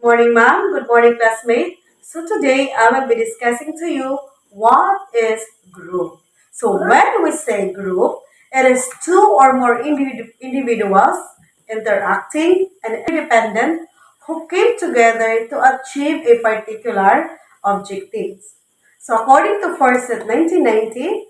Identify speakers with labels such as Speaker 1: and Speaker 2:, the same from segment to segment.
Speaker 1: Morning, ma'am. Good morning, classmate. So today I will be discussing to you what is group. So when we say group, it is two or more individuals interacting and independent who came together to achieve a particular objective. So according to Forsyth 1990,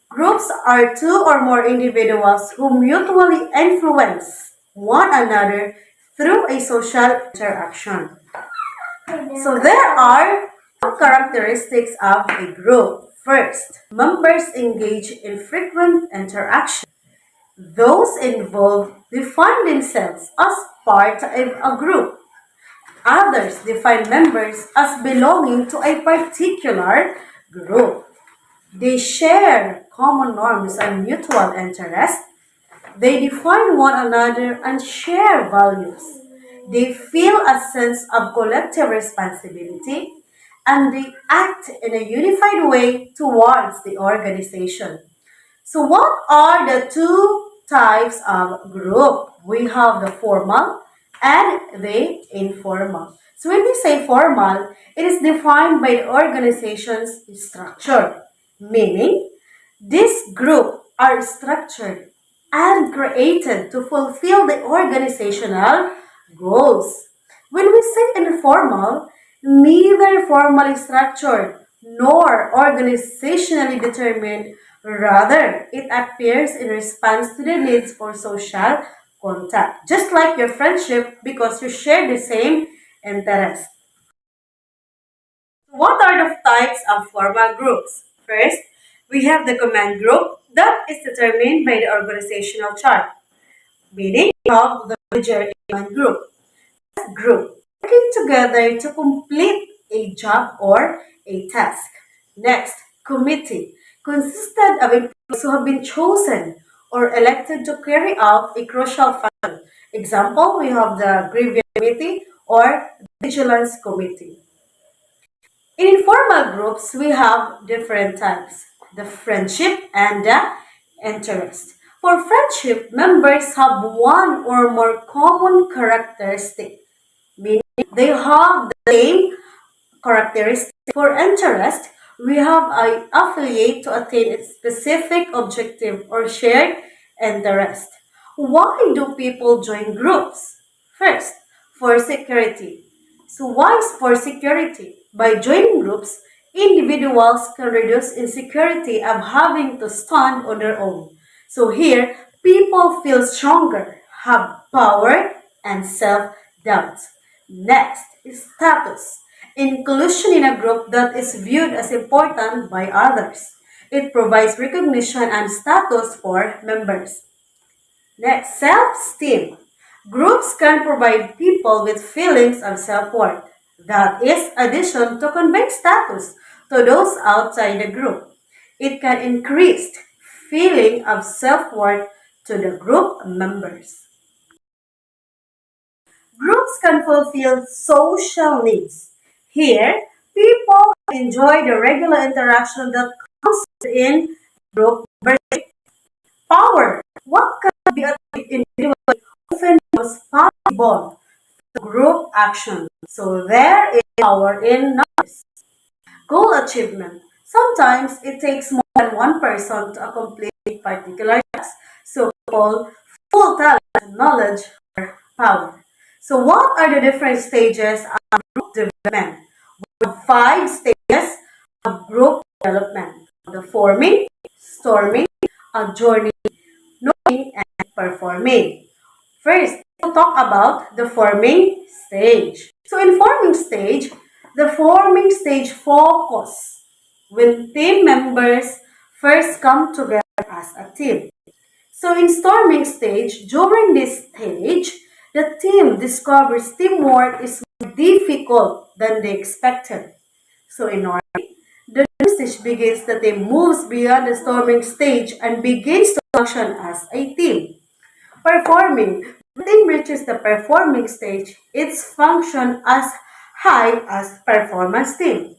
Speaker 1: groups are two or more individuals who mutually influence one another through a social interaction. So there are some characteristics of a group. First, members engage in frequent interaction. Those involved define themselves as part of a group. Others define members as belonging to a particular group. They share common norms and mutual interests. They define one another and share values. They feel a sense of collective responsibility and they act in a unified way towards the organization. So, what are the two types of group? We have the formal and the informal. So, when we say formal, it is defined by the organization's structure, meaning these groups are structured and created to fulfill the organizational goals. When we say informal, neither formally structured nor organizationally determined. Rather, it appears in response to the needs for social contact, just like your friendship because you share the same interests. What are the types of formal groups? First, we have the command group that is determined by the organizational chart, meaning we have the manager in one group working together to complete a job or a task. Next, committee consisted of employees who have been chosen or elected to carry out a crucial function. Example, we have the grievance committee or vigilance committee. In informal groups, we have different types, the friendship and the interest. For friendship, members have one or more common characteristic, meaning they have the same characteristic. For interest, we have a affiliate to attain a specific objective or shared interest. Why do people join groups? First, for security. So why is for security? By joining groups, individuals can reduce insecurity of having to stand on their own. So here, people feel stronger, have power, and self-doubt. Next is status. Inclusion in a group that is viewed as important by others. It provides recognition and status for members. Next, self-esteem. Groups can provide people with feelings of self-worth. That is addition to convey status to those outside the group. It can increase feeling of self-worth to the group members. Groups can fulfill social needs. Here, people enjoy the regular interaction that comes in group membership. Power. What can be achieved individually often was possible to group action. So there is power in numbers. Goal achievement. Sometimes it takes more than one person to accomplish a particular task. So called full talent, knowledge, or power. So what are the different stages of group development? We have five stages of group development. The forming, storming, adjourning, knowing, and performing. First, we'll talk about the forming stage. So in forming stage, the forming stage focus when team members first come together as a team. So in storming stage, during this stage, the team discovers teamwork is more difficult than they expected. So in order, the new stage begins the team moves beyond the storming stage and begins to function as a team. Performing. When team reaches the performing stage, its function as high as performance team.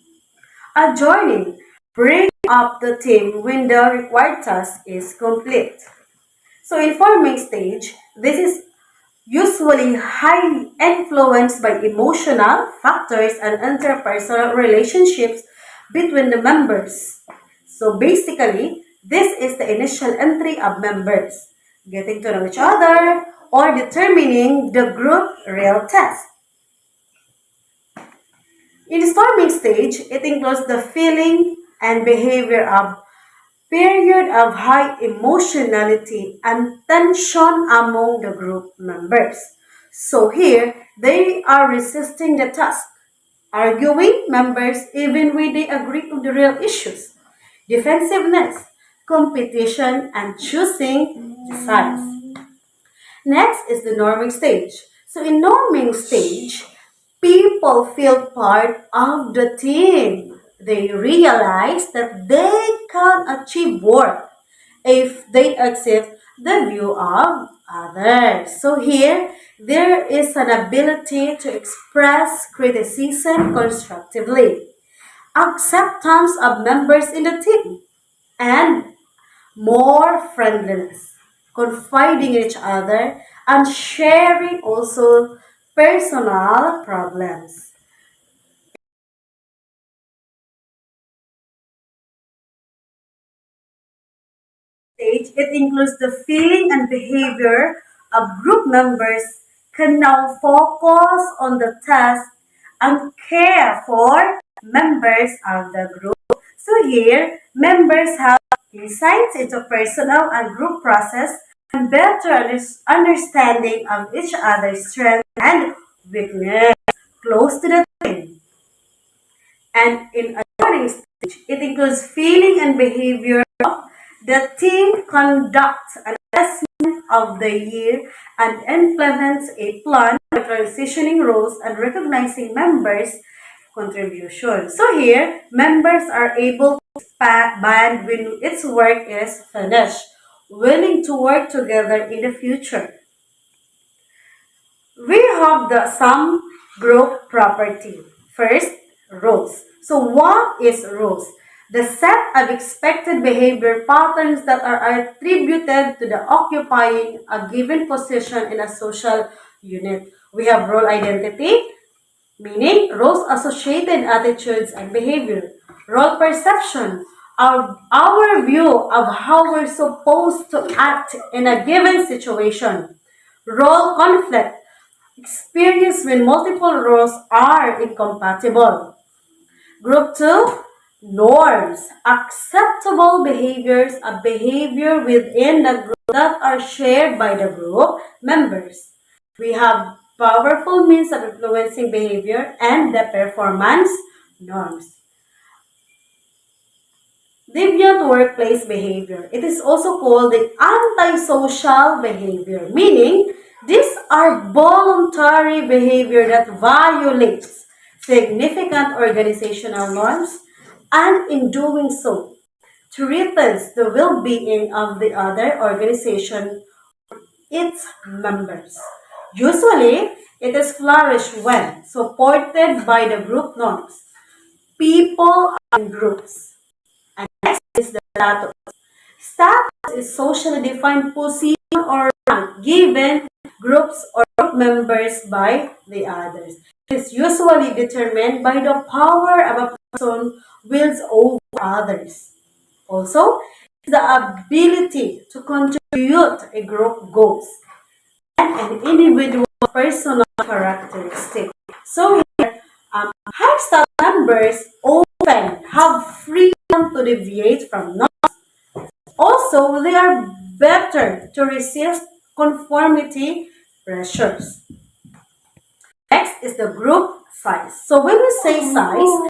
Speaker 1: Adjoining. Bring up the team when the required task is complete. So in forming stage, this is usually highly influenced by emotional factors and interpersonal relationships between the members. So basically, this is the initial entry of members, getting to know each other or determining the group real test. In the storming stage, it includes the feeling and behavior of period of high emotionality and tension among the group members. So here, they are resisting the task, arguing members even when they agree on the real issues, defensiveness, competition, and choosing sides. Next is the norming stage. So in norming stage, people feel part of the team. They realize that they can achieve work if they accept the view of others. So here, there is an ability to express criticism constructively, acceptance of members in the team, and more friendliness, confiding in each other, and sharing also personal problems. Stage, it includes the feeling and behavior of group members can now focus on the task and care for members of the group. So here, members have insights into personal and group process and better understanding of each other's strength and weakness close to the team. And in a learning stage, it includes feeling and behavior. The team conducts an assessment of the year and implements a plan for transitioning roles and recognizing members' contribution. So here, members are able to band when its work is finished, willing to work together in the future. We have the some group property. First, roles. So what is roles? The set of expected behavior patterns that are attributed to the occupying a given position in a social unit. We have role identity, meaning roles associated attitudes and behavior. Role perception, our view of how we're supposed to act in a given situation. Role conflict, experience when multiple roles are incompatible. Group 2, norms, acceptable behaviors, a behavior within the group that are shared by the group members. We have powerful means of influencing behavior and the performance norms. Deviant workplace behavior. It is also called the antisocial behavior, meaning these are voluntary behavior that violates significant organizational norms and in doing so threatens the well-being of the other organization, its members. Usually, it is flourished when supported by the group norms. People are in groups. And next is the status. Status is socially defined position or rank given groups or group members by the others. It is usually determined by the power of a person wields over others. Also, the ability to contribute a group goals and an individual personal characteristic. So here, high status members often have freedom to deviate from norms. Also, they are better to resist conformity pressures. Next is the group size. So when we say size,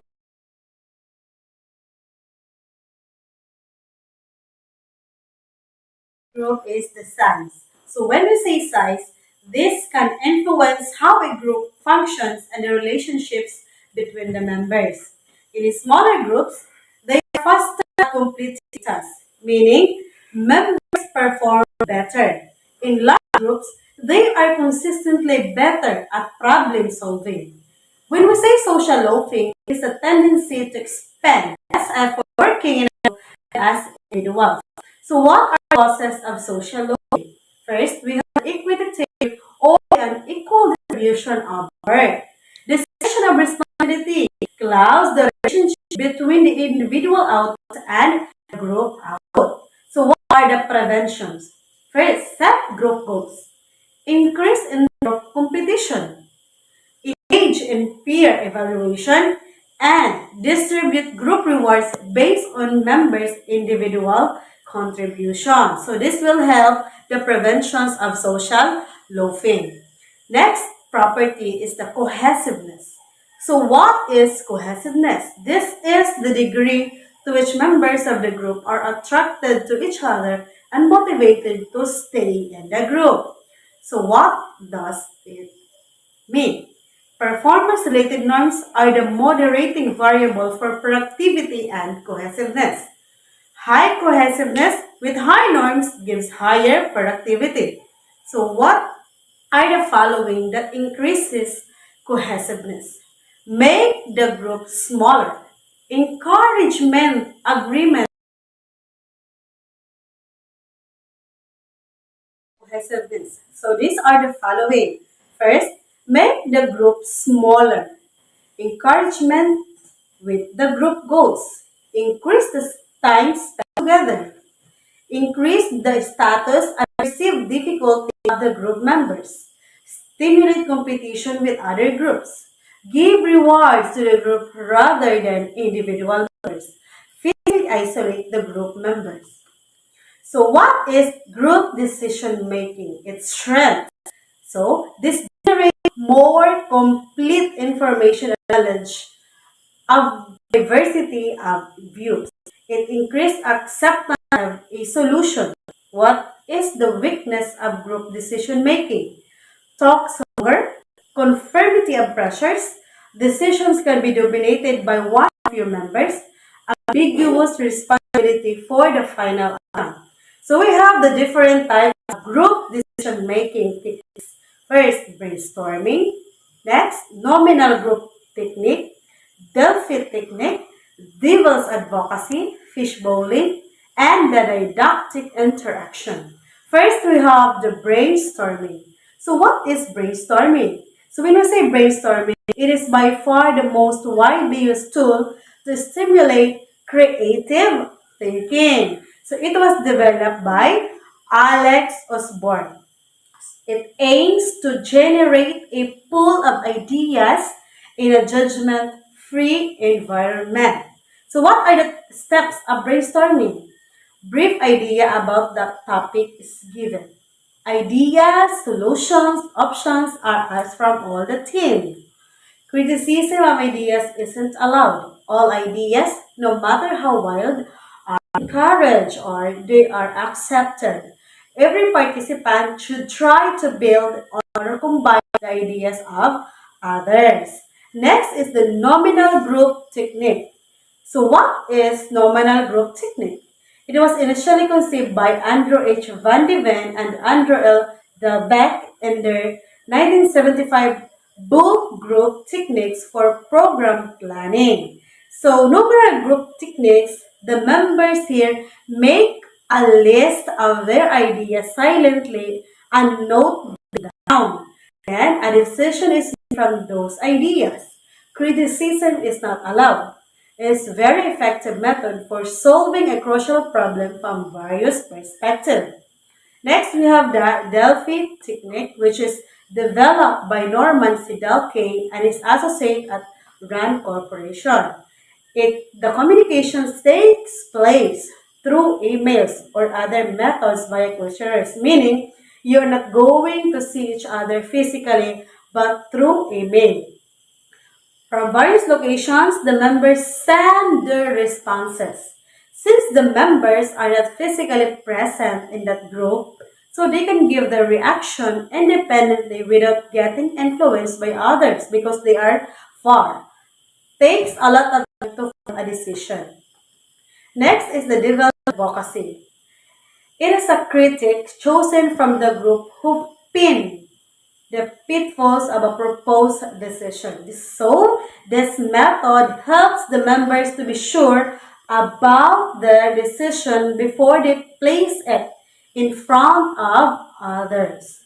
Speaker 1: group is the size. So when we say size, this can influence how a group functions and the relationships between the members. In smaller groups, they are faster at completing tasks, meaning members perform better. In large groups, they are consistently better at problem solving. When we say social loafing, it is a tendency to expend less effort working in a group as individuals. So what are causes of social loafing? First, we have equity theory or an equal distribution of work. Decision of responsibility clouds the relationship between the individual output and the group output. So what are the preventions? First, set group goals. Increase in group competition. Engage in peer evaluation and distribute group rewards based on members' individual contributions. So this will help the preventions of social loafing. Next property is the cohesiveness. So what is cohesiveness? This is the degree to which members of the group are attracted to each other and motivated to stay in the group. So what does it mean? Performance-related norms are the moderating variable for productivity and cohesiveness. High cohesiveness with high norms gives higher productivity. So what are the following that increases cohesiveness? Make the group smaller. Encouragement, agreement, cohesiveness. So these are the following. First, make the group smaller. Encouragement with the group goals. Increase the time spent together. Increase the status and perceived difficulty of the group members. Stimulate competition with other groups. Give rewards to the group rather than individual members. Physically isolate the group members. So what is group decision making? Its strength. So this generates more complete information and knowledge of diversity of views. It increased acceptance of a solution. What is the weakness of group decision making? Talks longer, conformity of pressures, decisions can be dominated by one of your members, ambiguous responsibility for the final outcome. So we have the different types of group decision making techniques. First, brainstorming. Next, nominal group technique, Delphi technique, devil's advocacy, fishbowling, and the didactic interaction. First, we have the brainstorming. So what is brainstorming? So when we say brainstorming, it is by far the most widely used tool to stimulate creative thinking. So it was developed by Alex Osborne. It aims to generate a pool of ideas in a judgment-free environment. So what are the steps of brainstorming? Brief idea about the topic is given. Ideas, solutions, options are asked from all the team. Criticism of ideas isn't allowed. All ideas, no matter how wild, are encouraged or they are accepted. Every participant should try to build or combine the ideas of others. Next is the nominal group technique. So what is nominal group technique? It was initially conceived by Andrew H. Van de Ven and Andrew L. de Beck in their 1975 book Group Techniques for Program Planning. So nominal group techniques, the members here make a list of their ideas silently and note them down. Then a decision is made from those ideas. Criticism is not allowed. It is a very effective method for solving a crucial problem from various perspectives. Next, we have the Delphi technique, which is developed by Norman C. Delkey and is associated at Rand Corporation. The communication takes place through emails or other methods via questionnaires, meaning you're not going to see each other physically but through email. From various locations, the members send their responses. Since the members are not physically present in that group, so they can give their reaction independently without getting influenced by others because they are far. Takes a lot of time to form a decision. Next is the devil's advocacy. It is a critic chosen from the group who pin the pitfalls of a proposed decision. So, this method helps the members to be sure about their decision before they place it in front of others.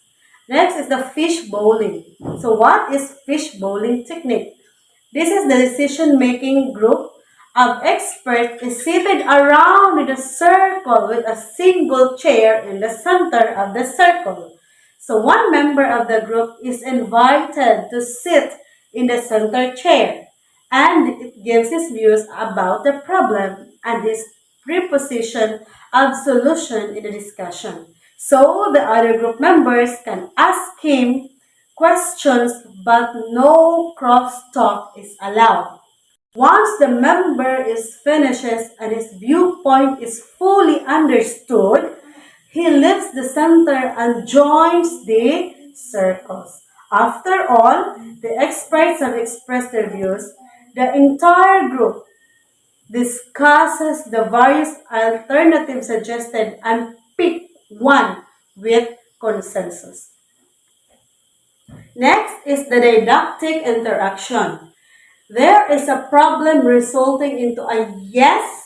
Speaker 1: Next is the fish bowling. So what is fish bowling technique? This is the decision-making group of experts is seated around in a circle with a single chair in the center of the circle. So one member of the group is invited to sit in the center chair and it gives his views about the problem and his preposition of solution in the discussion. So the other group members can ask him questions but no crosstalk is allowed. Once the member is finishes and his viewpoint is fully understood, he leaves the center and joins the circles. After all, the experts have expressed their views. The entire group discusses the various alternatives suggested and pick one with consensus. Next is the didactic interaction. There is a problem resulting into a yes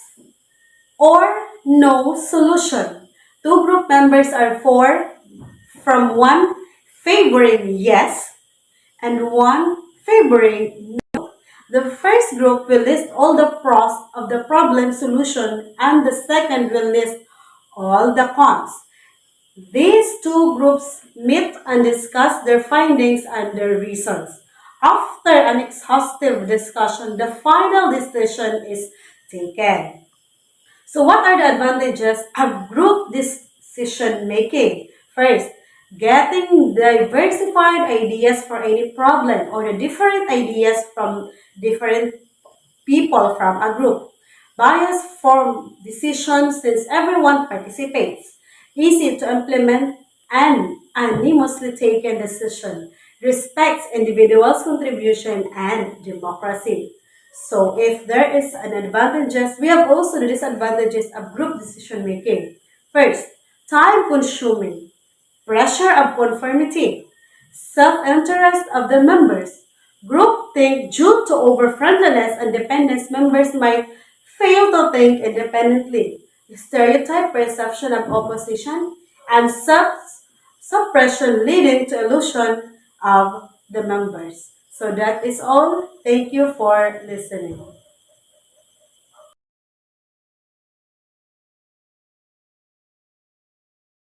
Speaker 1: or no solution. Two group members are from one favoring yes and one favoring no. The first group will list all the pros of the problem solution and the second will list all the cons. These two groups meet and discuss their findings and their reasons. After an exhaustive discussion, the final decision is taken. So what are the advantages of group decision making? First, getting diversified ideas for any problem or the different ideas from different people from a group. Bias form decisions since everyone participates. Easy to implement and anonymously taken decision. Respects individuals' contribution and democracy. So if there is an advantages, we have also the disadvantages of group decision making. First, time consuming, pressure of conformity, self-interest of the members. Groupthink due to over-friendliness and dependence, members might fail to think independently. Stereotype perception of opposition and suppression leading to illusion of the members. So that is all. Thank you for listening.